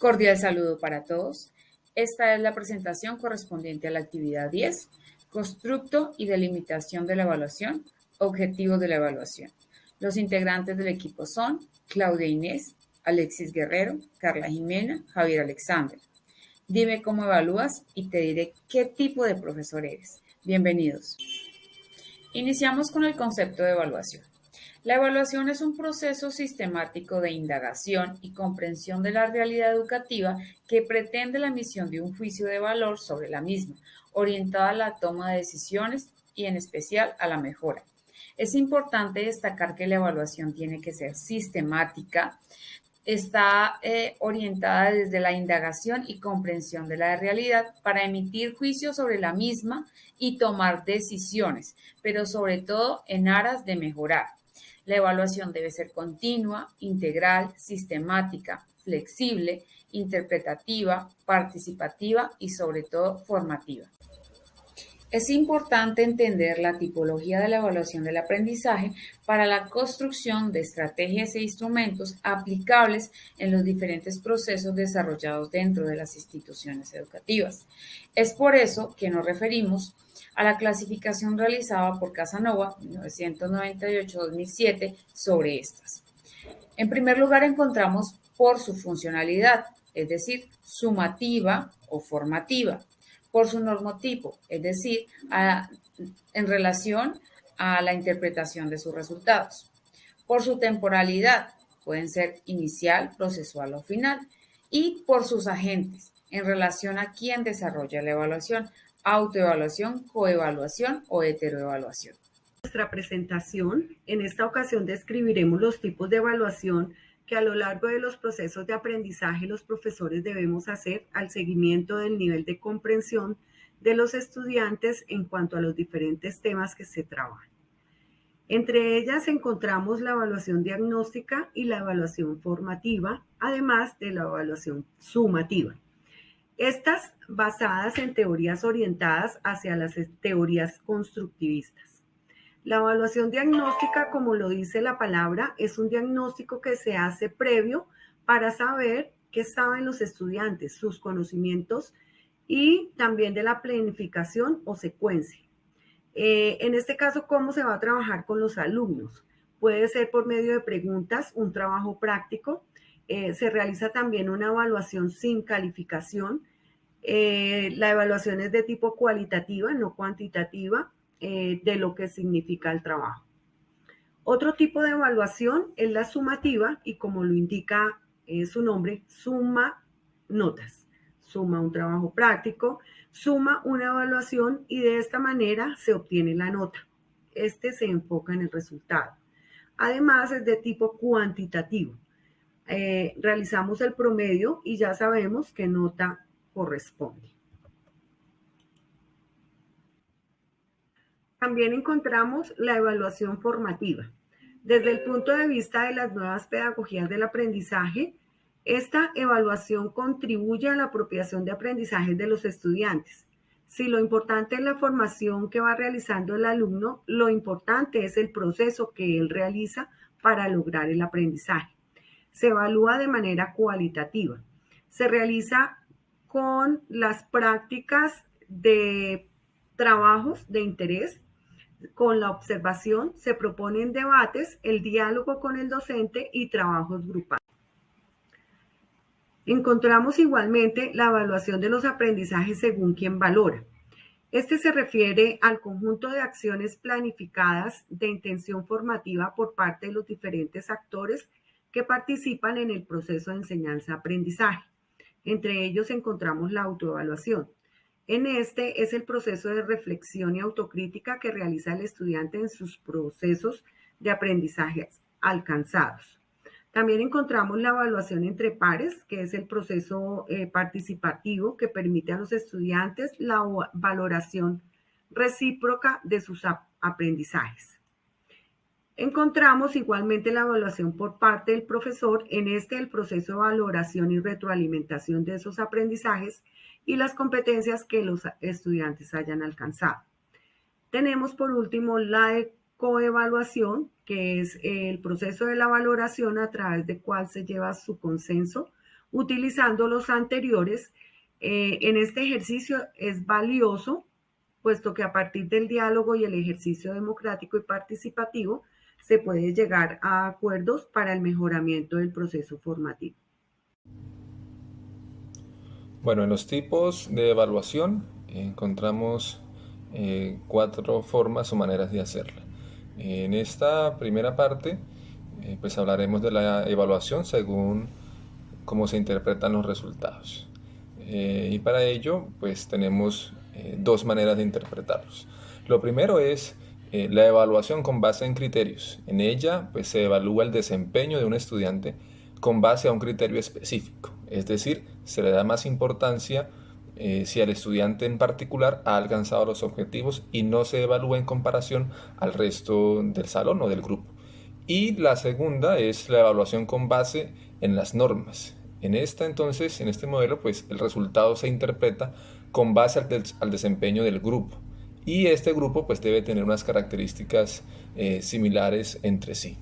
Cordial saludo para todos. Esta es la presentación correspondiente a la actividad 10, constructo y delimitación de la evaluación, objetivos de la evaluación. Los integrantes del equipo son Claudia Inés, Alexis Guerrero, Carla Jimena, Javier Alexander. Dime cómo evalúas y te diré qué tipo de profesor eres. Bienvenidos. Iniciamos con el concepto de evaluación. La evaluación es un proceso sistemático de indagación y comprensión de la realidad educativa que pretende la emisión de un juicio de valor sobre la misma, orientada a la toma de decisiones y en especial a la mejora. Es importante destacar que la evaluación tiene que ser sistemática, está orientada desde la indagación y comprensión de la realidad para emitir juicios sobre la misma y tomar decisiones, pero sobre todo en aras de mejorar. La evaluación debe ser continua, integral, sistemática, flexible, interpretativa, participativa y sobre todo formativa. Es importante entender la tipología de la evaluación del aprendizaje para la construcción de estrategias e instrumentos aplicables en los diferentes procesos desarrollados dentro de las instituciones educativas. Es por eso que nos referimos a la clasificación realizada por Casanova 1998-2007 sobre estas. En primer lugar, encontramos por su funcionalidad, es decir, sumativa o formativa, por su normotipo, es decir, en relación a la interpretación de sus resultados, por su temporalidad, pueden ser inicial, procesual o final, y por sus agentes, en relación a quién desarrolla la evaluación, autoevaluación, coevaluación o heteroevaluación. Nuestra presentación, en esta ocasión describiremos los tipos de evaluación que a lo largo de los procesos de aprendizaje los profesores debemos hacer al seguimiento del nivel de comprensión de los estudiantes en cuanto a los diferentes temas que se trabajan. Entre ellas encontramos la evaluación diagnóstica y la evaluación formativa, además de la evaluación sumativa. Estas basadas en teorías orientadas hacia las teorías constructivistas. La evaluación diagnóstica, como lo dice la palabra, es un diagnóstico que se hace previo para saber qué saben los estudiantes, sus conocimientos y también de la planificación o secuencia. En este caso, ¿cómo se va a trabajar con los alumnos? Puede ser por medio de preguntas, un trabajo práctico. Se realiza también una evaluación sin calificación. La evaluación es de tipo cualitativa, no cuantitativa, de lo que significa el trabajo. Otro tipo de evaluación es la sumativa y como lo indica su nombre, suma notas, suma un trabajo práctico, suma una evaluación y de esta manera se obtiene la nota. Este se enfoca en el resultado. Además es de tipo cuantitativo. Realizamos el promedio y ya sabemos qué nota corresponde. También encontramos la evaluación formativa. Desde el punto de vista de las nuevas pedagogías del aprendizaje, esta evaluación contribuye a la apropiación de aprendizajes de los estudiantes. Si lo importante es la formación que va realizando el alumno, lo importante es el proceso que él realiza para lograr el aprendizaje. Se evalúa de manera cualitativa. Se realiza con las prácticas de trabajos de interés. Con la observación se proponen debates, el diálogo con el docente y trabajos grupales. Encontramos igualmente la evaluación de los aprendizajes según quien valora. Este se refiere al conjunto de acciones planificadas de intención formativa por parte de los diferentes actores que participan en el proceso de enseñanza-aprendizaje. Entre ellos encontramos la autoevaluación. En este es el proceso de reflexión y autocrítica que realiza el estudiante en sus procesos de aprendizaje alcanzados. También encontramos la evaluación entre pares, que es el proceso participativo que permite a los estudiantes la valoración recíproca de sus aprendizajes. Encontramos igualmente la evaluación por parte del profesor, en el proceso de valoración y retroalimentación de esos aprendizajes y las competencias que los estudiantes hayan alcanzado. Tenemos por último la coevaluación, que es el proceso de la valoración a través del cual se lleva su consenso Utilizando los anteriores, en este ejercicio es valioso, puesto que a partir del diálogo y el ejercicio democrático y participativo se puede llegar a acuerdos para el mejoramiento del proceso formativo. Bueno, en los tipos de evaluación encontramos 4 formas o maneras de hacerla. En esta primera parte, pues hablaremos de la evaluación según cómo se interpretan los resultados. Y para ello, pues tenemos 2 maneras de interpretarlos. Lo primero es la evaluación con base en criterios. En ella, pues se evalúa el desempeño de un estudiante con base a un criterio específico. Es decir, se le da más importancia si el estudiante en particular ha alcanzado los objetivos y no se evalúa en comparación al resto del salón o del grupo. Y la segunda es la evaluación con base en las normas. En esta entonces, en este modelo, pues el resultado se interpreta con base al desempeño del grupo. Y este grupo pues debe tener unas características similares entre sí.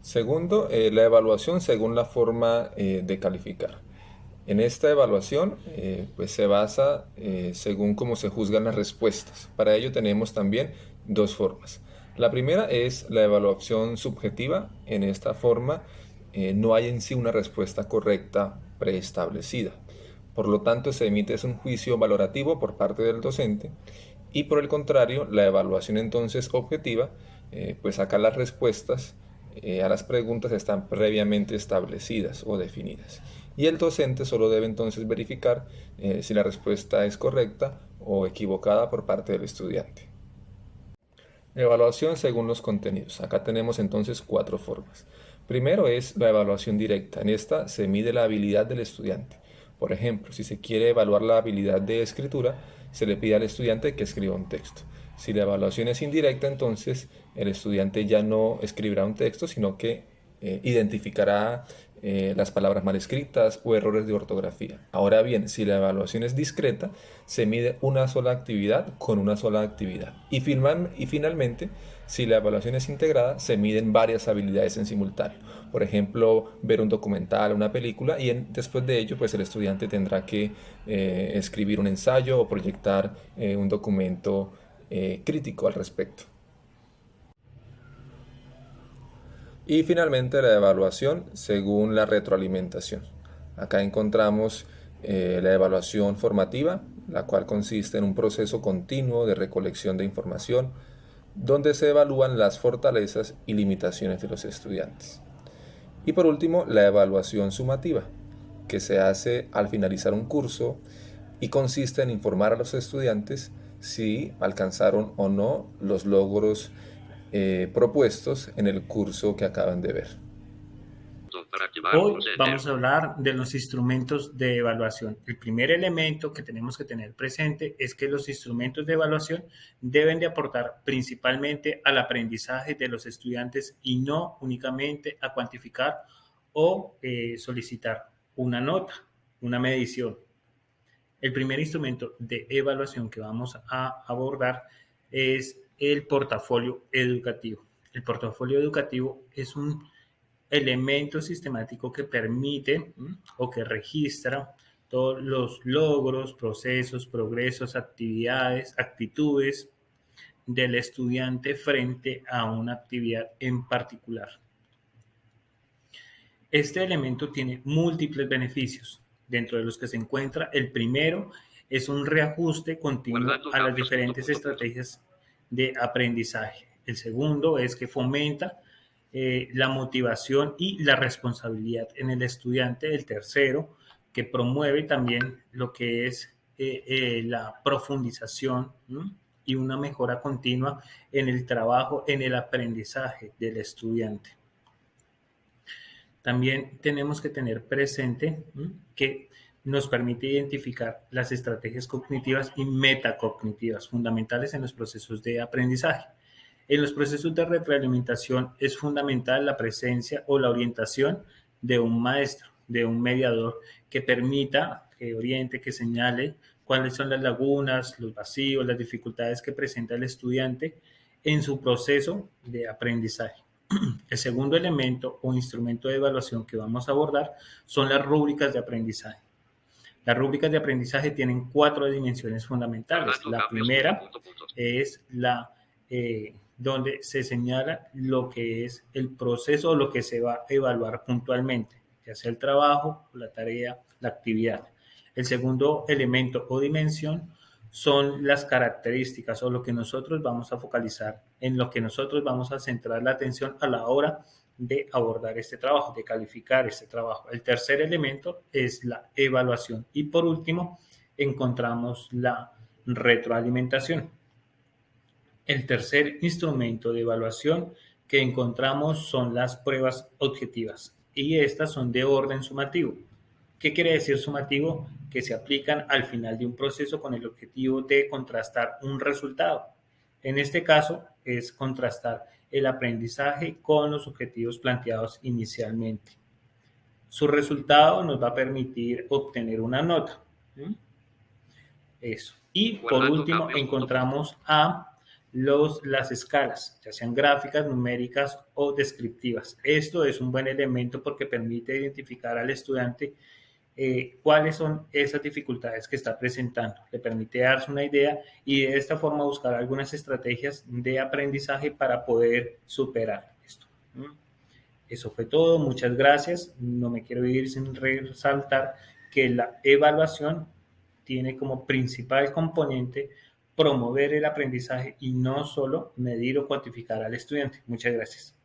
Segundo, la evaluación según la forma de calificar. En esta evaluación pues se basa según cómo se juzgan las respuestas. Para ello tenemos también 2 formas. La primera es la evaluación subjetiva. En esta forma no hay en sí una respuesta correcta preestablecida. Por lo tanto, se emite un juicio valorativo por parte del docente y por el contrario, la evaluación entonces objetiva, pues acá las respuestas a las preguntas están previamente establecidas o definidas. Y el docente solo debe entonces verificar si la respuesta es correcta o equivocada por parte del estudiante. Evaluación según los contenidos. Acá tenemos entonces 4 formas. Primero es la evaluación directa. En esta se mide la habilidad del estudiante. Por ejemplo, si se quiere evaluar la habilidad de escritura, se le pide al estudiante que escriba un texto. Si la evaluación es indirecta, entonces el estudiante ya no escribirá un texto, sino que identificará las palabras mal escritas o errores de ortografía. Ahora bien, si la evaluación es discreta, se mide una sola actividad con una sola actividad. Y finalmente, si la evaluación es integrada, se miden varias habilidades en simultáneo. Por ejemplo, ver un documental, una película, y después de ello, pues el estudiante tendrá que escribir un ensayo o proyectar un documento crítico al respecto. Y finalmente la evaluación según la retroalimentación. Acá encontramos la evaluación formativa, la cual consiste en un proceso continuo de recolección de información donde se evalúan las fortalezas y limitaciones de los estudiantes. Y por último, la evaluación sumativa, que se hace al finalizar un curso y consiste en informar a los estudiantes si alcanzaron o no los logros propuestos en el curso que acaban de ver. Hoy vamos a hablar de los instrumentos de evaluación. El primer elemento que tenemos que tener presente es que los instrumentos de evaluación deben de aportar principalmente al aprendizaje de los estudiantes y no únicamente a cuantificar o solicitar una nota, una medición. El primer instrumento de evaluación que vamos a abordar es el portafolio educativo. El portafolio educativo es un elemento sistemático que permite o que registra todos los logros, procesos, progresos, actividades, actitudes del estudiante frente a una actividad en particular. Este elemento tiene múltiples beneficios, dentro de los que se encuentra el primero es un reajuste continuo a las diferentes estrategias de aprendizaje. El segundo es que fomenta la motivación y la responsabilidad en el estudiante. El tercero, que promueve también lo que es la profundización y una mejora continua en el trabajo, en el aprendizaje del estudiante. También tenemos que tener presente que nos permite identificar las estrategias cognitivas y metacognitivas fundamentales en los procesos de aprendizaje. En los procesos de retroalimentación es fundamental la presencia o la orientación de un maestro, de un mediador que permita, que oriente, que señale cuáles son las lagunas, los vacíos, las dificultades que presenta el estudiante en su proceso de aprendizaje. El segundo elemento o instrumento de evaluación que vamos a abordar son las rúbricas de aprendizaje. Las rúbricas de aprendizaje tienen 4 dimensiones fundamentales. La primera es la donde se señala lo que es el proceso o lo que se va a evaluar puntualmente, ya sea el trabajo, la tarea, la actividad. El segundo elemento o dimensión son las características o lo que nosotros vamos a focalizar, en lo que nosotros vamos a centrar la atención a la hora de abordar este trabajo, de calificar este trabajo. El tercer elemento es la evaluación y por último encontramos la retroalimentación. El tercer instrumento de evaluación que encontramos son las pruebas objetivas y estas son de orden sumativo. ¿Qué quiere decir sumativo? Que se aplican al final de un proceso con el objetivo de contrastar un resultado. En este caso es contrastar el aprendizaje con los objetivos planteados inicialmente. Su resultado nos va a permitir obtener una nota. Eso. Y por último encontramos las escalas, ya sean gráficas, numéricas o descriptivas. Esto es un buen elemento porque permite identificar al estudiante cuáles son esas dificultades que está presentando. Le permite darse una idea y de esta forma buscar algunas estrategias de aprendizaje para poder superar esto. Eso fue todo. Muchas gracias. No me quiero ir sin resaltar que la evaluación tiene como principal componente promover el aprendizaje y no solo medir o cuantificar al estudiante. Muchas gracias.